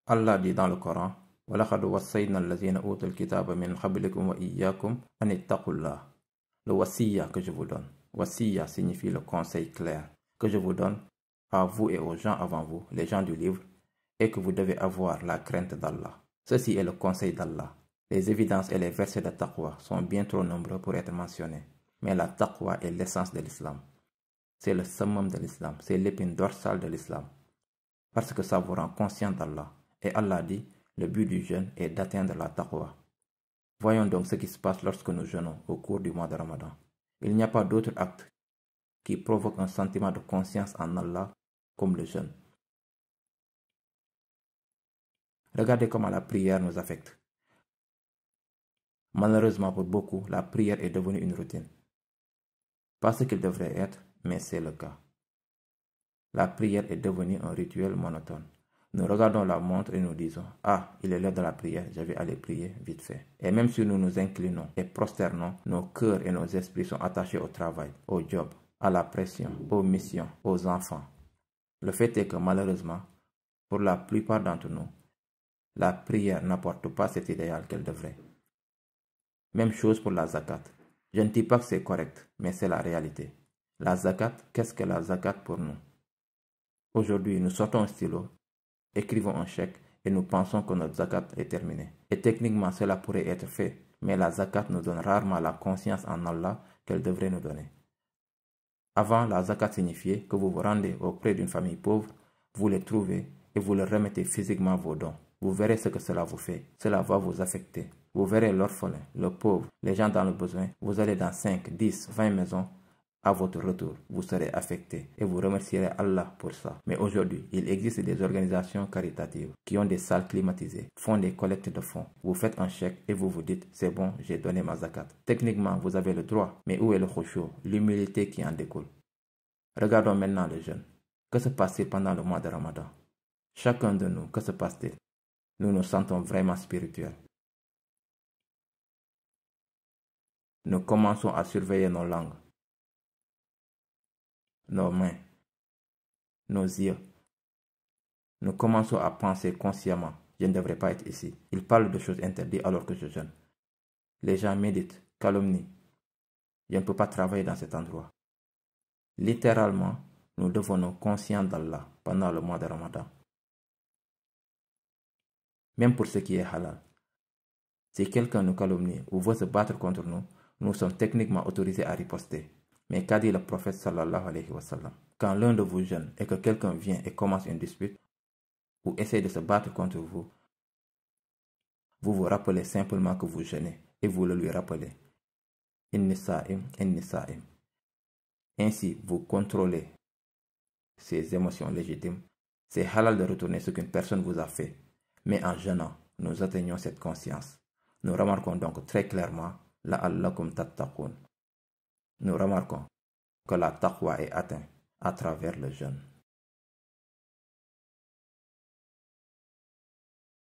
Allah dit dans le Coran, وَلَقَدْ وَصَّيْنَا الَّذِينَ أُوتُوا الْكِتَابَ مِنْ قَبْلِكُمْ وَإِيَّاكُمْ أَنِ اتَّقُوا اللَّهَ. Le wasiya que je vous donne. Wasiya signifie le conseil clair que je vous donne à vous et aux gens avant vous, les gens du livre, et que vous devez avoir la crainte d'Allah. Ceci est le conseil d'Allah. Les évidences et les versets de taqwa sont bien trop nombreux pour être mentionnés. Mais la taqwa est l'essence de l'islam. C'est le summum de l'islam, c'est l'épine dorsale de l'islam. Parce que ça vous rend conscient d'Allah. Et Allah dit, le but du jeûne est d'atteindre la taqwa. Voyons donc ce qui se passe lorsque nous jeûnons au cours du mois de Ramadan. Il n'y a pas d'autre acte qui provoque un sentiment de conscience en Allah comme le jeûne. Regardez comment la prière nous affecte. Malheureusement pour beaucoup, la prière est devenue une routine. Pas ce qu'il devrait être, mais c'est le cas. La prière est devenue un rituel monotone. Nous regardons la montre et nous disons « Ah, il est l'heure de la prière, je vais aller prier vite fait. » Et même si nous nous inclinons et prosternons, nos cœurs et nos esprits sont attachés au travail, au job, à la pression, aux missions, aux enfants. Le fait est que malheureusement, pour la plupart d'entre nous, la prière n'apporte pas cet idéal qu'elle devrait. Même chose pour la zakat. Je ne dis pas que c'est correct, mais c'est la réalité. La zakat, qu'est-ce que la zakat pour nous? Aujourd'hui, nous sortons un stylo, écrivons un chèque et nous pensons que notre zakat est terminée. Et techniquement, cela pourrait être fait, mais la zakat nous donne rarement la conscience en Allah qu'elle devrait nous donner. Avant, la zakat signifiait que vous vous rendez auprès d'une famille pauvre, vous les trouvez et vous leur remettez physiquement vos dons. Vous verrez ce que cela vous fait. Cela va vous affecter. Vous verrez l'orphelin, le pauvre, les gens dans le besoin. Vous allez dans 5, 10, 20 maisons. À votre retour, vous serez affecté et vous remercierez Allah pour ça. Mais aujourd'hui, il existe des organisations caritatives qui ont des salles climatisées, font des collectes de fonds. Vous faites un chèque et vous vous dites, c'est bon, j'ai donné ma zakat. Techniquement, vous avez le droit, mais où est le khushu, l'humilité qui en découle? Regardons maintenant le jeûne. Que se passe-t-il pendant le mois de Ramadan? Chacun de nous, que se passe-t-il? Nous nous sentons vraiment spirituels. Nous commençons à surveiller nos langues, nos mains, nos yeux. Nous commençons à penser consciemment, je ne devrais pas être ici. Ils parlent de choses interdites alors que je jeûne. Les gens méditent, calomnient. Je ne peux pas travailler dans cet endroit. Littéralement, nous devenons conscients d'Allah pendant le mois de Ramadan. Même pour ce qui est halal. Si quelqu'un nous calomnie ou veut se battre contre nous, nous sommes techniquement autorisés à riposter. Mais qu'a dit le prophète sallallahu alayhi wa sallam? Quand l'un de vous jeûne et que quelqu'un vient et commence une dispute ou essaie de se battre contre vous, vous vous rappelez simplement que vous jeûnez et vous le lui rappelez. Inni sa'im, inni sa'im. Ainsi, vous contrôlez ces émotions légitimes. C'est halal de retourner ce qu'une personne vous a fait. Mais en jeûnant, nous atteignons cette conscience. Nous remarquons donc très clairement la'allakum tattaqun. Nous remarquons que la taqwa est atteinte à travers le jeûne.